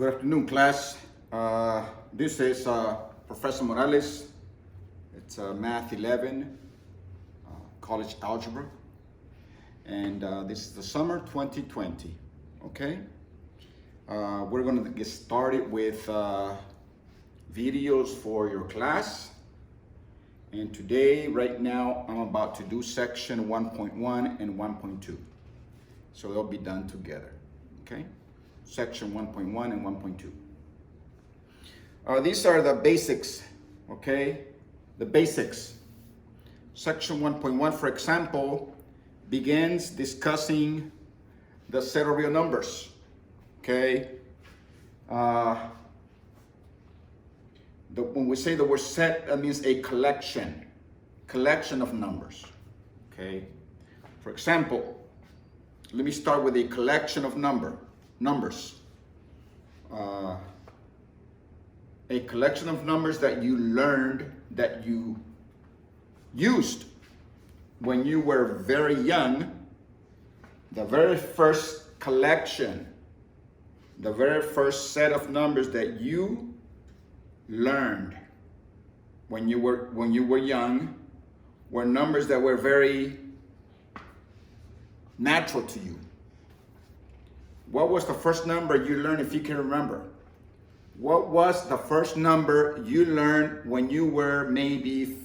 Good afternoon, class. This is Professor Morales. It's Math 11, College Algebra. And this is the summer 2020, okay? We're gonna get started with videos for your class. And today, right now, I'm about to do section 1.1 and 1.2. So they'll be done together, okay? Section 1.1 and 1.2. These are the basics, okay? The basics. Section 1.1, for example, begins discussing the set of real numbers, okay? When we say the word set, that means a collection of numbers, okay? For example, let me start with a collection of numbers. A collection of numbers that you learned, that you used when you were very young. The very first collection, the very first set of numbers that you learned when you were young were numbers that were very natural to you. What was the first number you learned, if you can remember? What was the first number you learned when you were maybe,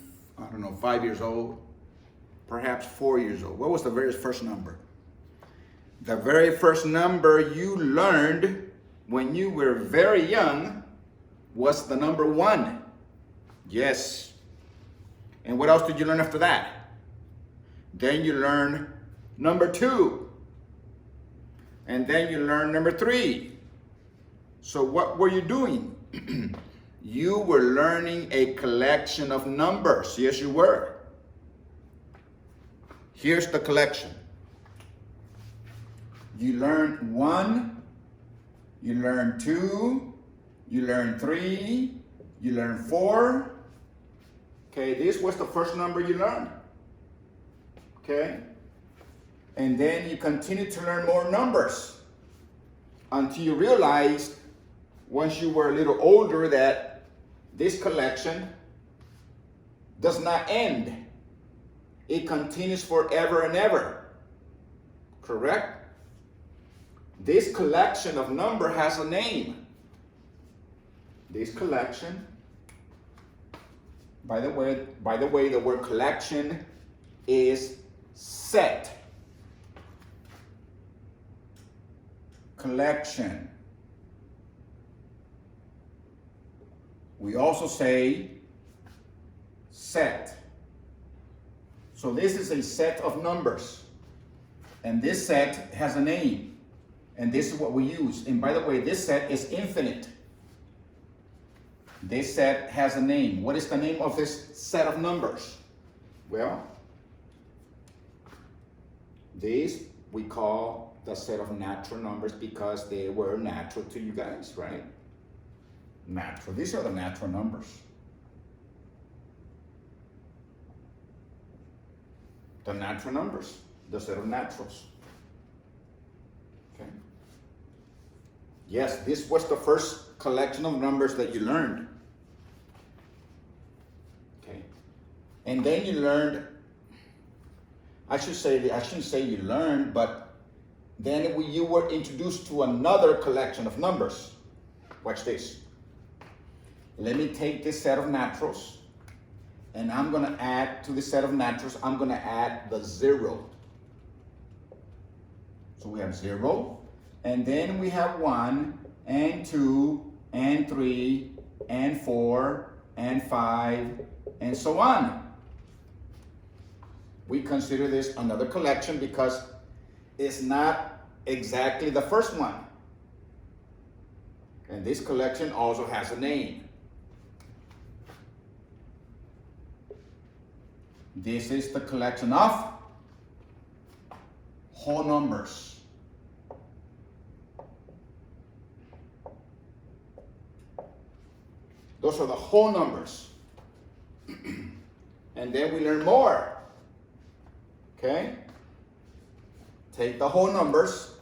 5 years old, perhaps 4 years old? What was the very first number? The very first number you learned when you were very young was the number 1. Yes. And what else did you learn after that? Then you learned number 2. And then you learn number 3. So what were you doing? You were learning a collection of numbers. Yes, you were. Here's the collection. You learned 1, you learned 2, you learned 3, you learned 4. Okay, this was the first number you learned. Okay? And then you continue to learn more numbers until you realized, once you were a little older, that this collection does not end. It continues forever and ever. Correct? This collection of number has a name. This collection, by the way, the word collection is set. Collection. We also say set. So this is a set of numbers. And this set has a name. And this is what we use. And by the way, this set is infinite. This set has a name. What is the name of this set of numbers? Well, these we call the set of natural numbers because they were natural to you guys, right? Natural. These are the natural numbers. The natural numbers, the set of naturals. Okay. Yes, this was the first collection of numbers that you learned. Okay. And then you learned, I shouldn't say you learned, but then you were introduced to another collection of numbers. Watch this. Let me take this set of naturals, and I'm going to add to the set of naturals, I'm going to add the 0. So we have 0, and then we have 1, and 2, and 3, and 4, and 5, and so on. We consider this another collection because it's not exactly the first one. And this collection also has a name. This is the collection of whole numbers. Those are the whole numbers. And then we learn more. Okay? Take the whole numbers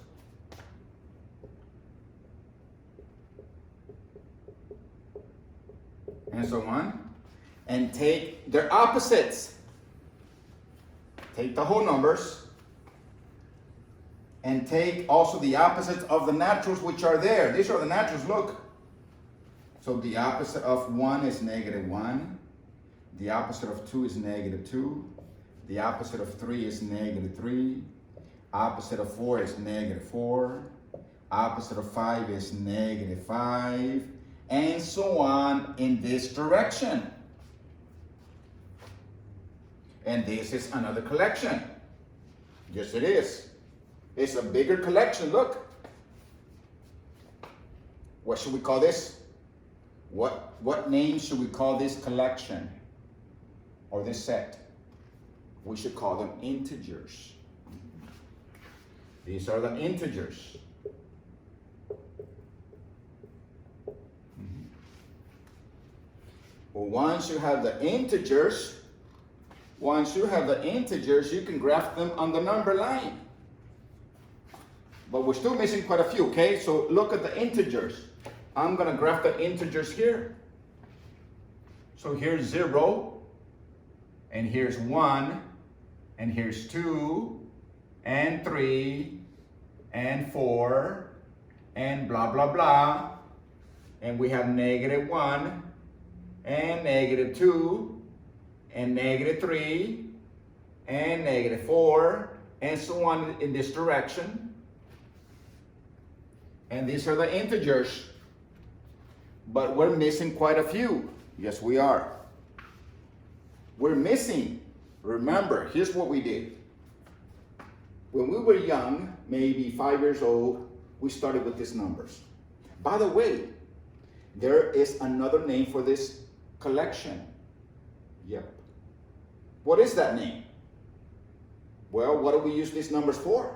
and so on, and take their opposites. Take the whole numbers, and take also the opposites of the naturals which are there. These are the naturals, look. So the opposite of 1 is -1. The opposite of 2 is -2. The opposite of 3 is -3. Opposite of 4 is -4. Opposite of 5 is -5. And so on in this direction. And this is another collection. Yes, it is. It's a bigger collection, look. What should we call this? What name should we call this collection? Or this set? We should call them integers. These are the integers. Well, once you have the integers, you can graph them on the number line. But we're still missing quite a few, okay? So look at the integers. I'm gonna graph the integers here. So here's 0, and here's 1, and here's 2, and 3, and 4, and blah, blah, blah. And we have -1, and -2, and -3, and -4, and so on in this direction. And these are the integers. But we're missing quite a few. Yes, we are. We're missing. Remember, here's what we did. When we were young, maybe 5 years old, we started with these numbers. By the way, there is another name for this collection. Yep. What is that name? Well, what do we use these numbers for?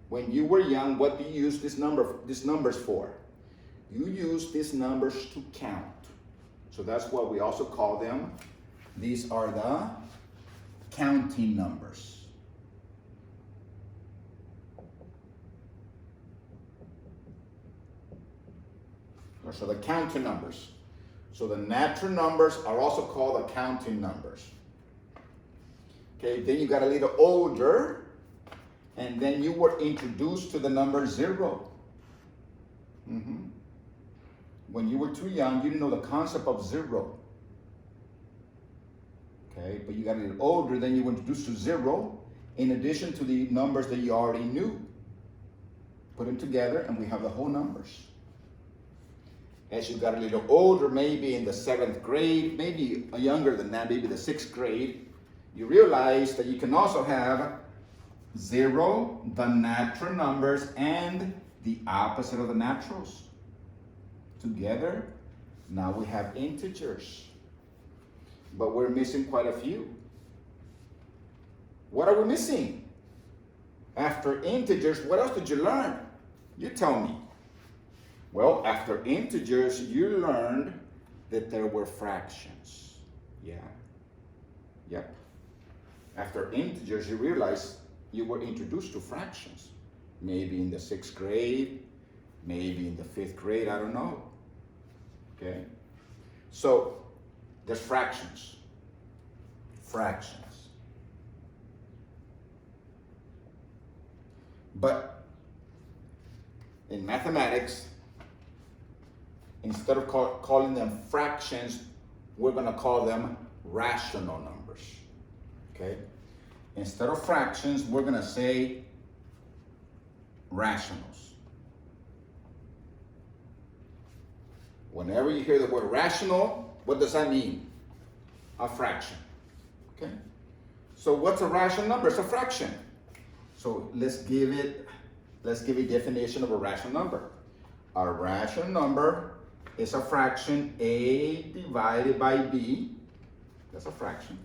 When you were young, what do you use these numbers for? You use these numbers to count. So that's what we also call them. These are the counting numbers. So the counting numbers. So the natural numbers are also called the counting numbers. Okay, then you got a little older, and then you were introduced to the number 0. When you were too young, you didn't know the concept of 0. Okay, but you got a little older, then you were introduced to 0, in addition to the numbers that you already knew. Put them together, and we have the whole numbers. As you got a little older, maybe in the 7th grade, maybe younger than that, maybe the 6th grade, you realize that you can also have 0, the natural numbers, and the opposite of the naturals. Together, now we have integers. But we're missing quite a few. What are we missing? After integers, what else did you learn? You tell me. Well, after integers, you learned that there were fractions. Yeah. Yep. After integers, you realized you were introduced to fractions. Maybe in the 6th grade, maybe in the 5th grade, I don't know. Okay? So, there's fractions. Fractions. But in mathematics, instead of calling them fractions, we're going to call them rational numbers. Okay? Instead of fractions, we're going to say rationals. Whenever you hear the word rational, what does that mean? A fraction. Okay? So what's a rational number? It's a fraction. So let's give a definition of a rational number. A rational number is a fraction A divided by B. That's a fraction.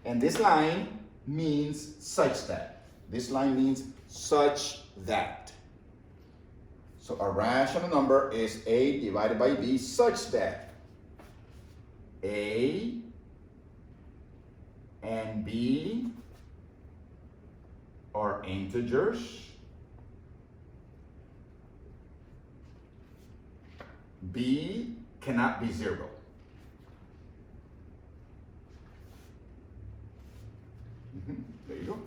And this line means such that. This line means such that. So a rational number is A divided by B such that A and B are integers. B cannot be 0. There you go.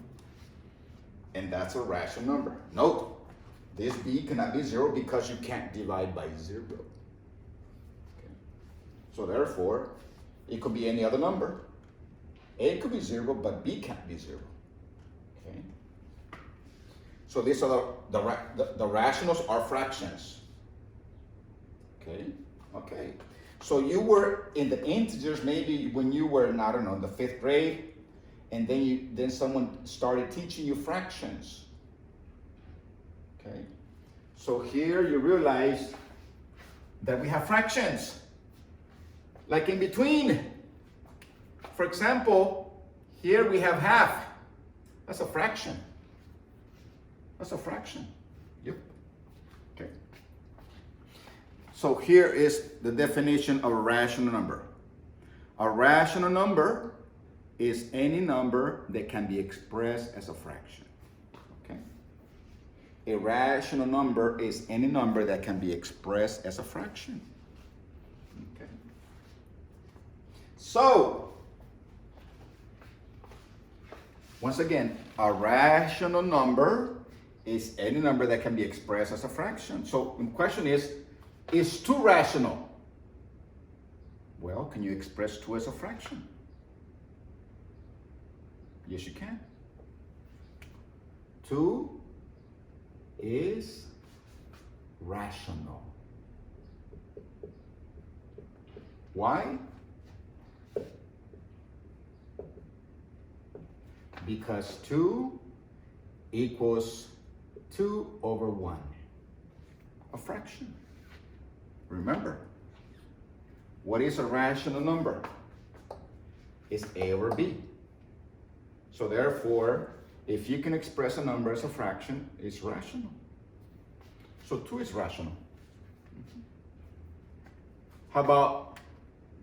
And that's a rational number. Note, this b cannot be 0 because you can't divide by 0. Okay. So therefore, it could be any other number. A could be 0, but b can't be 0. Okay. So these are the rationals are fractions. Okay. Okay. So you were in the integers maybe when you were, I don't know, in the 5th grade, and then someone started teaching you fractions. Okay. So here you realize that we have fractions. Like in between. For example, here we have half. That's a fraction. That's a fraction. Yep. Okay. So here is the definition of a rational number. A rational number is any number that can be expressed as a fraction. Okay? A rational number is any number that can be expressed as a fraction. Okay? So, once again, a rational number is any number that can be expressed as a fraction. So the question is 2 rational? Well, can you express 2 as a fraction? Yes, you can. 2 is rational. Why? Because 2 equals 2 over 1. A fraction. Remember, what is a rational number? It's A over B. So therefore, if you can express a number as a fraction, it's rational. So 2 is rational. How about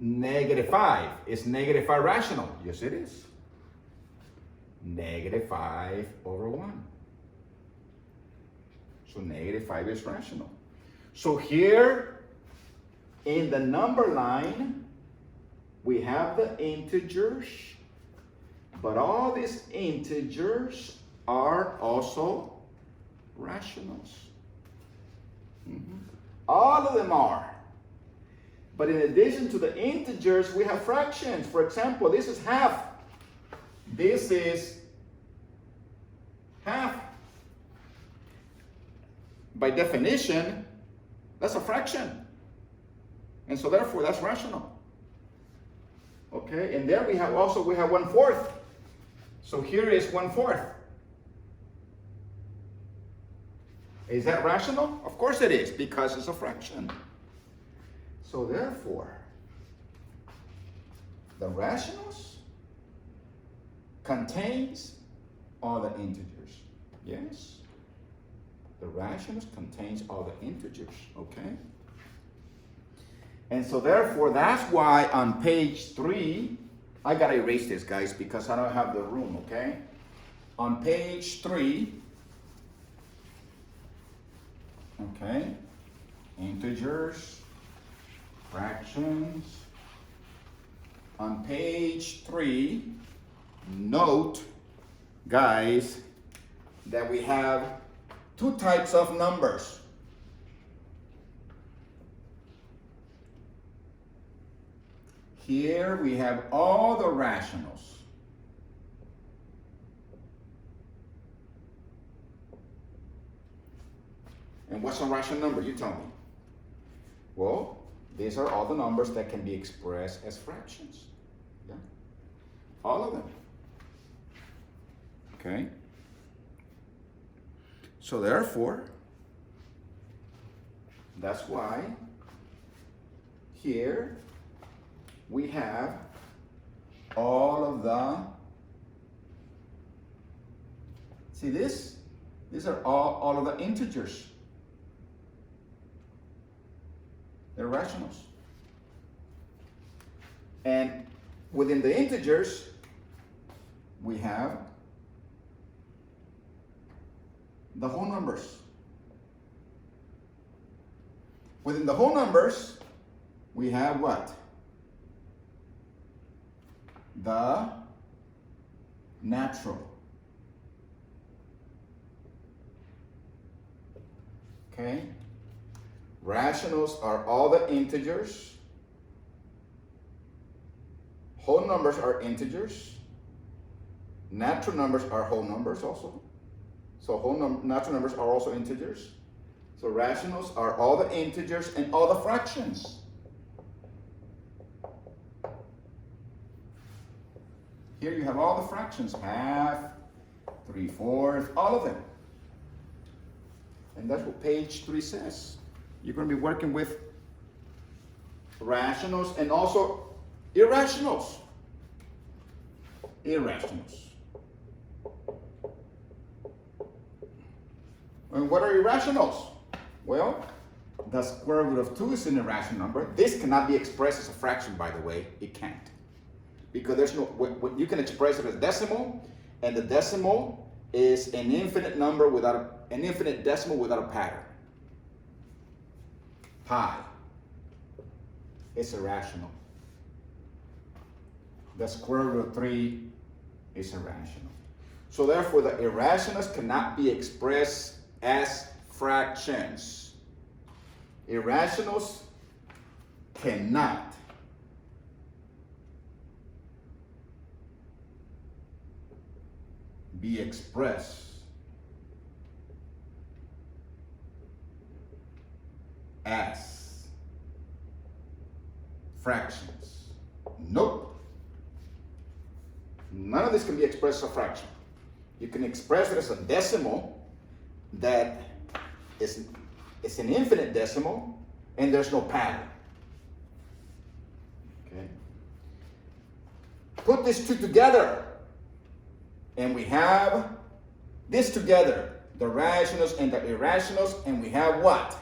-5? Is -5 rational? Yes, it is. -5 over 1. So -5 is rational. So here in the number line, we have the integers, but all these integers are also rationals. All of them are. But in addition to the integers, we have fractions. For example, this is half. This is half. By definition, that's a fraction. And so therefore, that's rational. Okay, and there we have 1/4. So here is 1/4. Is that rational? Of course it is, because it's a fraction. So therefore, the rationals contains all the integers. Yes? The rationals contains all the integers, okay? And so therefore, that's why on page 3, I gotta erase this, guys, because I don't have the room, okay? On page 3, okay, integers, fractions. On page 3, note, guys, that we have 2 types of numbers. Here we have all the rationals. And what's a rational number? You tell me. Well, these are all the numbers that can be expressed as fractions. Yeah? All of them. Okay? So therefore, that's why here we have all of the, see this? These are all of the integers. They're rationals. And within the integers, we have the whole numbers. Within the whole numbers, we have what? The natural. Okay? Rationals are all the integers. Whole numbers are integers. Natural numbers are whole numbers also. So natural numbers are also integers. So rationals are all the integers and all the fractions. Here you have all the fractions, half, 3/4, all of them. And that's what page 3 says. You're going to be working with rationals and also irrationals. Irrationals. And what are irrationals? Well, the square root of 2 is an irrational number. This cannot be expressed as a fraction, by the way. It can't. Because there's no, you can express it as decimal, and the decimal is an infinite number without an infinite decimal without a pattern. Pi is irrational. The square root of 3 is irrational. So therefore, the irrationals cannot be expressed as fractions. Irrationals cannot be expressed as fractions. Nope. None of this can be expressed as a fraction. You can express it as a decimal that is an infinite decimal, and there's no pattern. Okay. Put these two together, and we have this together, the rationals and the irrationals, and we have what?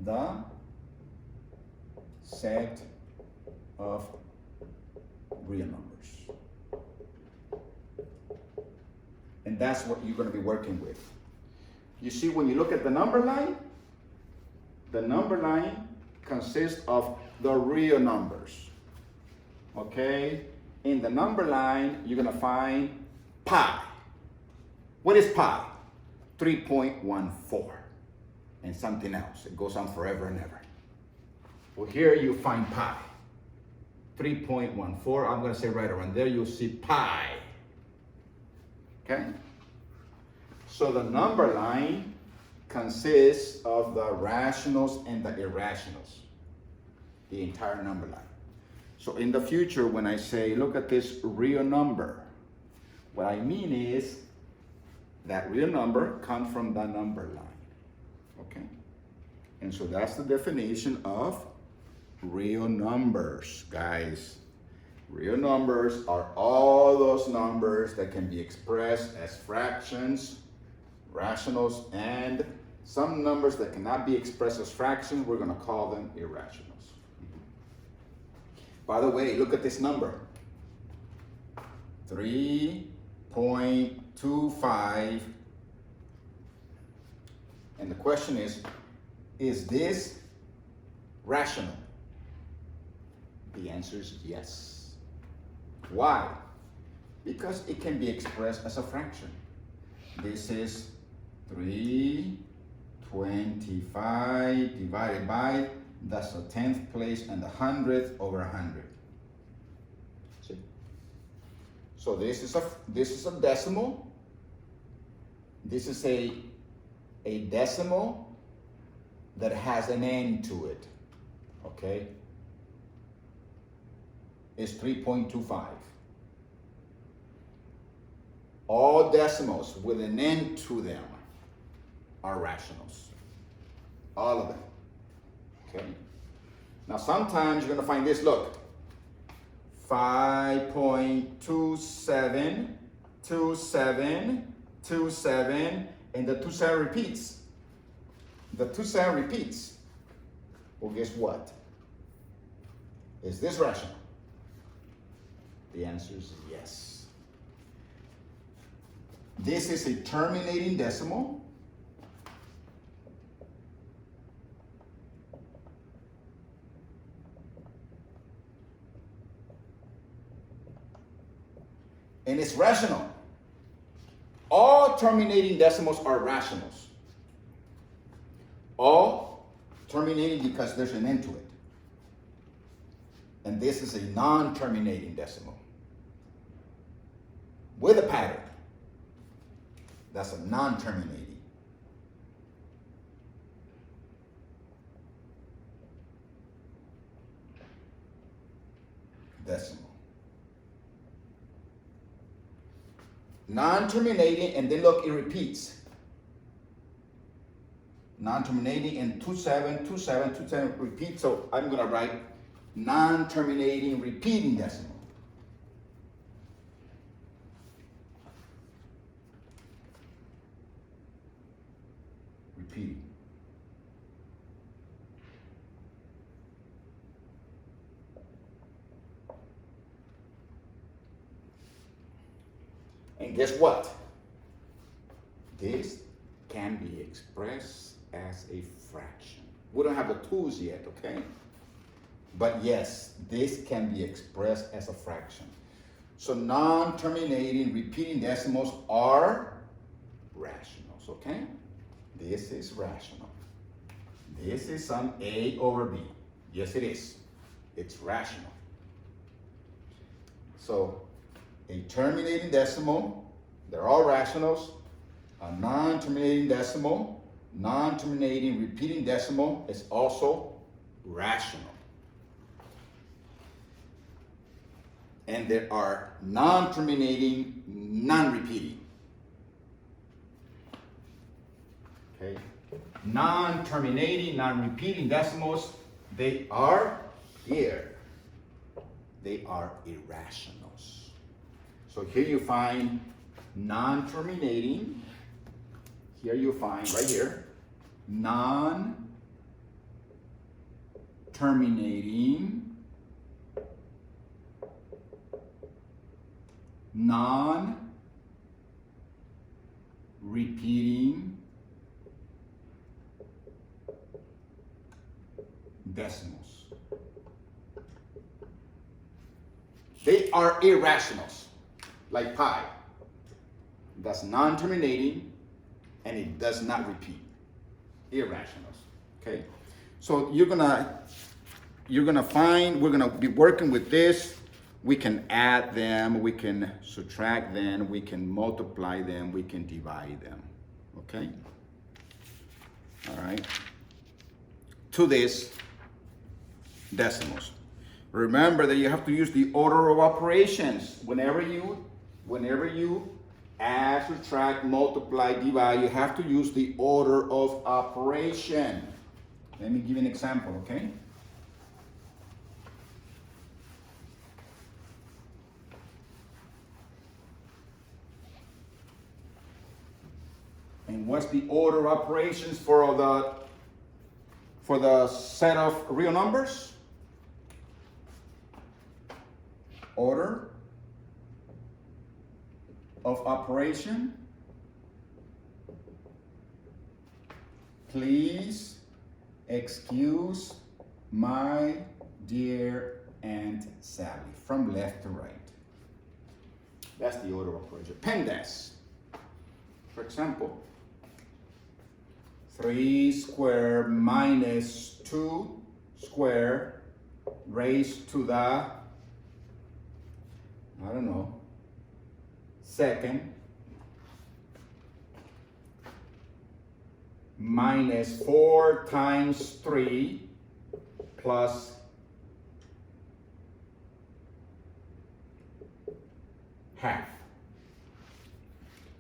The set of real numbers. And that's what you're going to be working with. You see, when you look at the number line consists of the real numbers. Okay? In the number line, you're going to find pi. What is pi? 3.14. And something else. It goes on forever and ever. Well, here you find pi. 3.14. I'm going to say right around there, you'll see pi. Okay? So the number line consists of the rationals and the irrationals. The entire number line. So in the future, when I say, look at this real number, what I mean is that real number comes from the number line. Okay? And so that's the definition of real numbers, guys. Real numbers are all those numbers that can be expressed as fractions, rationals, and some numbers that cannot be expressed as fractions, we're going to call them irrationals. By the way, look at this number. 3.25. And the question is this rational? The answer is yes. Why? Because it can be expressed as a fraction. This is 325 divided by, that's the 10th place, and the 100th over 100. See? So this is a decimal. This is a decimal that has an end to it. Okay? Is 3.25. All decimals with an end to them are rationals. All of them. Okay? Now sometimes you're going to find this, look. 5.27, 27, 27, and the 27 repeats. The 27 repeats. Well, guess what? Is this rational? The answer is yes. This is a terminating decimal. And it's rational. All terminating decimals are rationals. All terminating because there's an end to it. And this is a non-terminating decimal with a pattern. That's a non-terminating. Decimal. Non-terminating, and then look, it repeats. Non-terminating and 27, 27, 27 repeat. So I'm going to write non-terminating repeating decimal. Repeating. And guess what? This can be expressed as a fraction. We don't have the tools yet, okay? But yes, this can be expressed as a fraction. So non-terminating repeating decimals are rationals, okay? This is rational. This is some A over B. Yes, it is. It's rational. So a terminating decimal, they're all rationals. A non-terminating decimal, non-terminating repeating decimal is also rational. And there are non-terminating, non-repeating. Okay? Non-terminating, non-repeating decimals, they are here. They are irrationals. So here you find non-terminating. Here you find, right here, non-terminating, non-repeating decimals. They are irrationals, like pi. That's non-terminating and it does not repeat. Irrationals. Okay? So you're gonna find, we're gonna be working with this. We can add them, we can subtract them, we can multiply them, we can divide them. Okay? All right. To this decimals. Remember that you have to use the order of operations. Whenever you add, subtract, multiply, divide, you have to use the order of operation. Let me give you an example, okay? And what's the order of operations for the set of real numbers? Order of operation. Please excuse my dear Aunt Sally, from left to right. That's the order of operation. PEMDAS. For example, 3 squared minus 2 squared raised to the, I don't know, second, minus 4 times 3 plus half.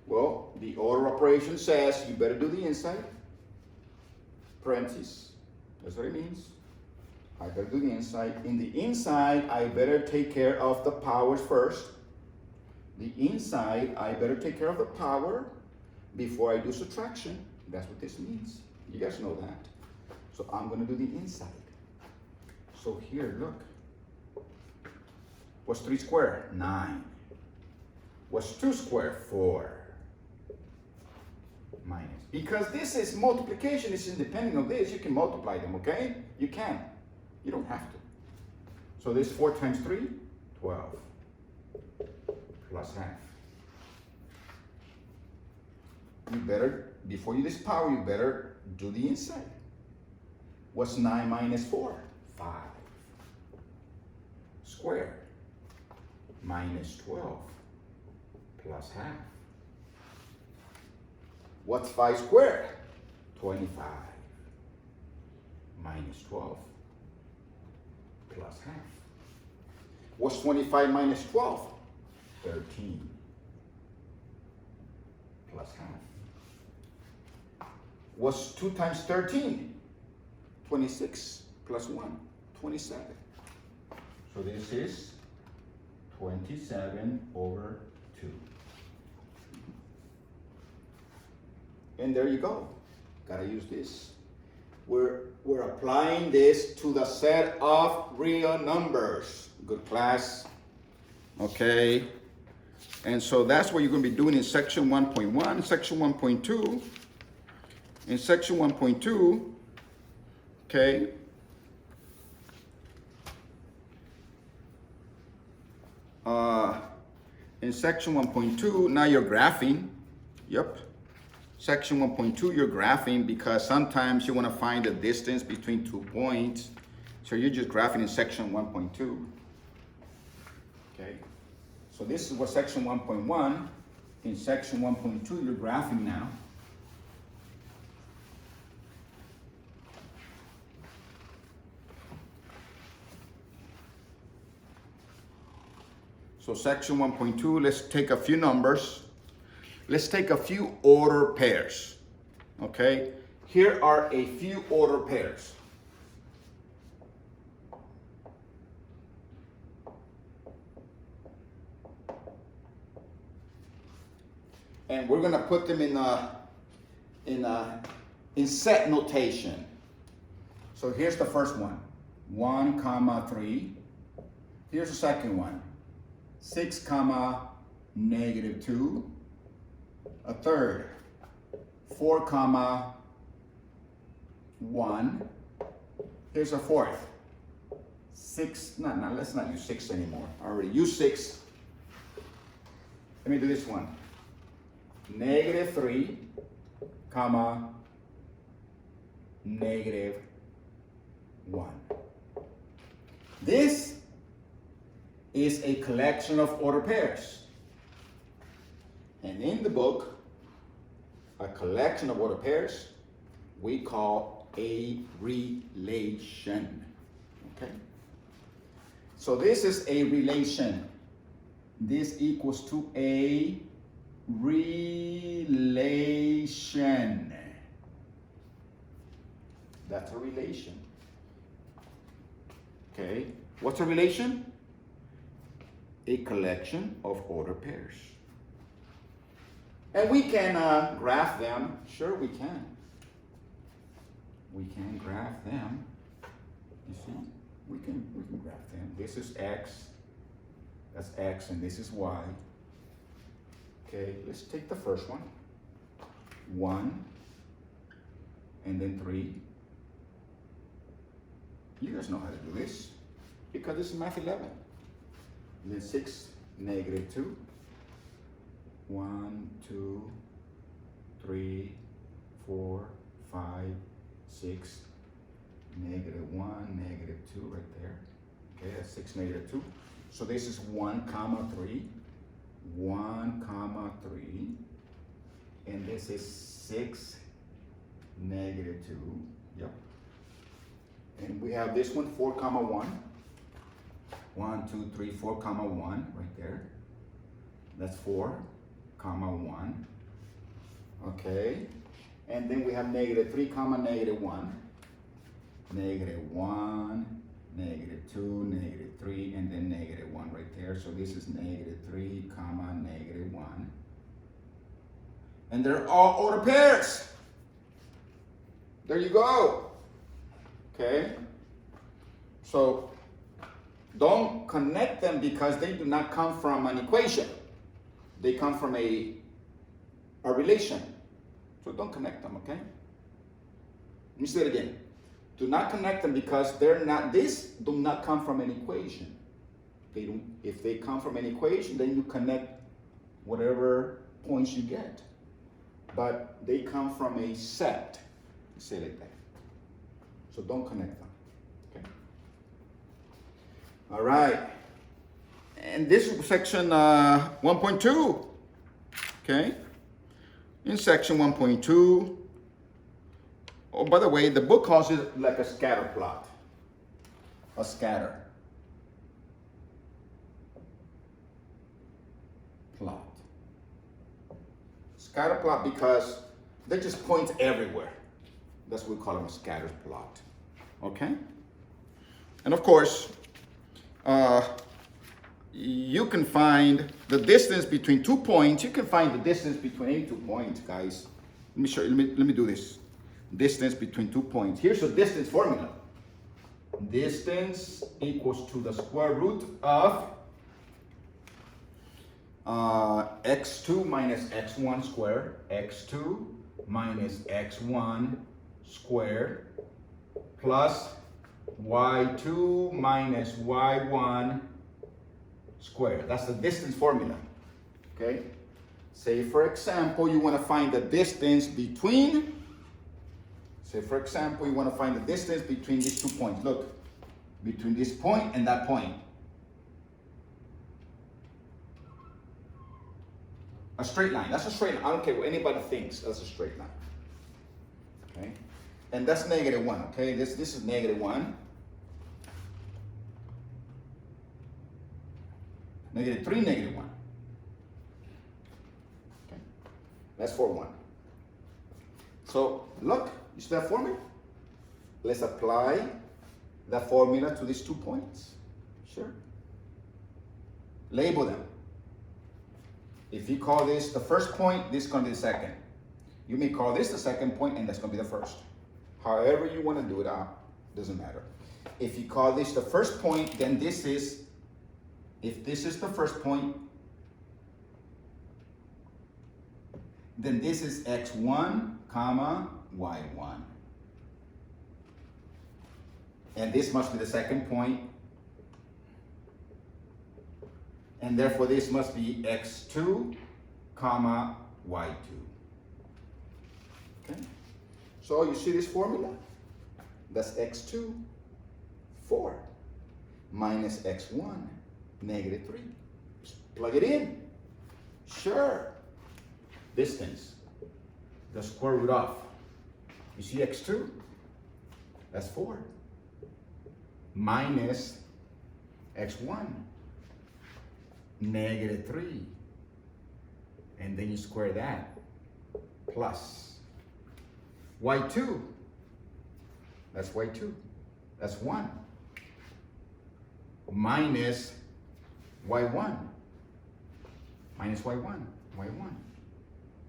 Well, the order operation says you better do the inside, parentheses, that's what it means. I better do the inside. In the inside, I better take care of the powers first. The inside, I better take care of the power before I do subtraction. That's what this means. You guys know that. So I'm going to do the inside. So here, look. What's 3 squared? 9. What's 2 squared? 4. Minus. Because this is multiplication, it's independent of this. You can multiply them, okay? You can. You don't have to. So this 4 times 3, 12. Plus half. you better, before you do this power, you better do the inside. What's 9 minus 4? 5. Squared. Minus 12 plus half. What's 5 squared? 25. Minus 12 plus half. What's 25 minus 12? 13 plus half. What's 2 times 13? 26 plus 1, 27. So this is 27 over 2. And there you go. Gotta use this. We're applying this to the set of real numbers. Good class. Okay. And so that's what you're going to be doing in section 1.1, section 1.2. In section 1.2, okay, in section 1.2, now you're graphing. Yep. Section 1.2, you're graphing because sometimes you want to find the distance between 2 points. So you're just graphing in section 1.2. Okay. So this is what section 1.1. In section 1.2, you're graphing now. So section 1.2, let's take a few numbers. Let's take a few order pairs. Okay? Here are a few order pairs. And we're going to put them in set notation. So here's the first one. 1, comma 3. Here's the second one. 6, comma negative 2. A third. 4, comma 1. Here's a fourth. 6, no, let's not use 6 anymore. I already used 6. Let me do this one. Negative 3, comma, negative 1. This is a collection of order pairs. And in the book, a collection of order pairs we call a relation. Okay? So this is a relation. This equals to a relation. That's a relation. Okay, what's a relation? A collection of order pairs. And we can graph them. Sure, we can. We can graph them. You see, we can graph them. This is x. That's x, and this is y. Okay, let's take the first one. 1, and then 3. You guys know how to do this because this is math 11. And then 6, negative 2. 1, 2, 3, 4, 5, 6, negative 1, negative 2 right there. Okay, that's 6, negative 2. So this is 1, comma 3. 1, comma 3, and this is 6, negative 2. Yep. And we have this one, 4, comma 1. 1, 2, 3, 4, comma 1 right there. That's 4, comma 1. Okay. And then we have negative 3, comma negative 1. Negative 1. Negative 2, negative 3, and then negative 1 right there. So this is negative 3, comma, negative 1. And they're all order pairs. There you go. Okay? So don't connect them because they do not come from an equation. They come from a relation. So don't connect them, okay? Let me say it again. Do not connect them because these do not come from an equation. If they come from an equation, then you connect whatever points you get. but they come from a set. Say it like that. So don't connect them. Okay. All right. And this is section 1.2. Okay. In section 1.2. Oh, by the way, the book calls it like a scatter plot. A scatter plot. Scatter plot because they just point everywhere. That's what we call them, a scatter plot. Okay? And of course, you can find the distance between 2 points. You can find the distance between any 2 points, guys. Let me show you. Let me do this. Distance between 2 points. Here's the distance formula. Distance equals to the square root of x2 minus x1 squared, x2 minus x1 squared, plus y2 minus y1 squared. That's the distance formula. Okay? Say, for example, you want to find the distance between, say, for example, you want to find the distance between these 2 points. Look, between this point and that point. A straight line. That's a straight line. I don't care what anybody thinks. That's a straight line. Okay? And that's -1. Okay? This is -1. -3, -1. Okay? That's for 1. So look, you see that formula? Let's apply that formula to these 2 points. Sure. Label them. If you call this the first point, this is going to be the second. You may call this the second point, and that's going to be the first. However you want to do it out, doesn't matter. If you call this the first point, then this is, if this is the first point, then this is x1, comma, y1. And this must be the second point. And therefore this must be x2, comma, y2. Okay? So you see this formula? That's x2, 4, minus x1, -3. Just plug it in. Sure. Distance, the square root of. You see x2? That's 4. Minus x1, -3. And then you square that. Plus y2. That's y2. That's 1. Minus y1. Minus y1. y1.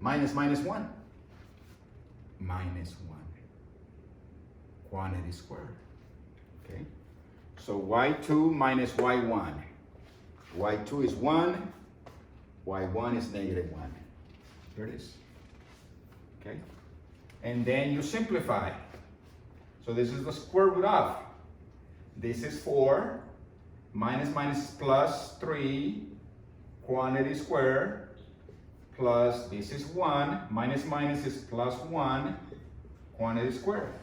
Minus 1. Minus 1. Quantity squared. Okay? So y2 minus y1. y2 is 1. y1 is -1. Here it is. Okay? And then you simplify. So this is the square root of. This is 4. Minus plus 3. Quantity squared. Plus this is 1. Minus is plus 1. Quantity squared.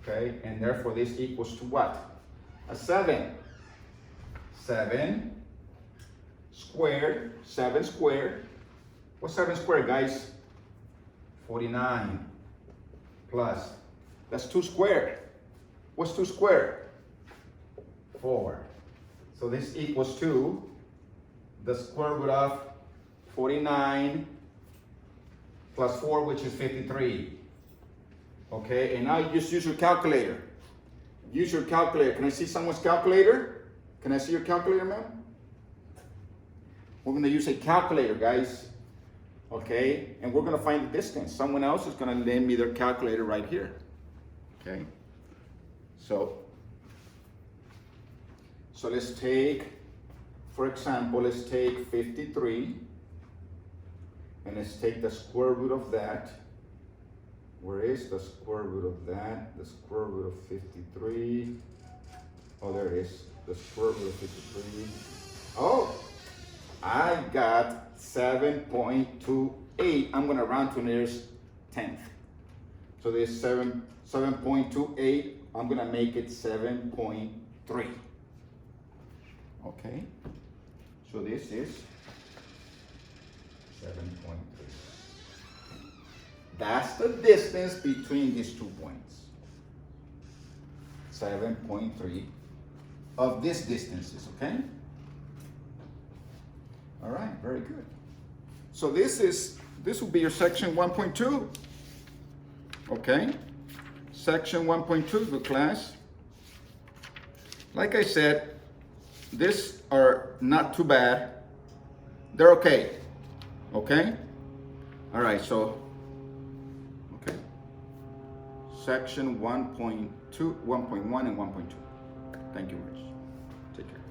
Okay? And therefore this equals to what? A 7. 7 squared. 7 squared. What's 7 squared, guys? 49 plus, that's 2 squared. What's 2 squared? 4. So this equals to the square root of 49 plus 4, which is 53. Okay, and now you just use your calculator. Use your calculator. Can I see someone's calculator? Can I see your calculator, ma'am? We're going to use a calculator, guys. Okay, and we're going to find the distance. Someone else is going to lend me their calculator right here. Okay, so let's take, for example, let's take 53, and let's take the square root of that. Where is the square root of that? The square root of 53. Oh, there it is. The square root of 53. Oh, I got 7.28. I'm gonna round to nearest 10th. So this 7.28, I'm gonna make it 7.3. Okay, so this is 7.3. That's the distance between these 2 points. 7.3 of these distances, okay? All right, very good. So this will be your section 1.2. Okay? Section 1.2, good class. Like I said, these are not too bad. They're okay. Okay? All right, so, okay. Section 1.2, 1.1 and 1.2. Thank you, Rich. Take care.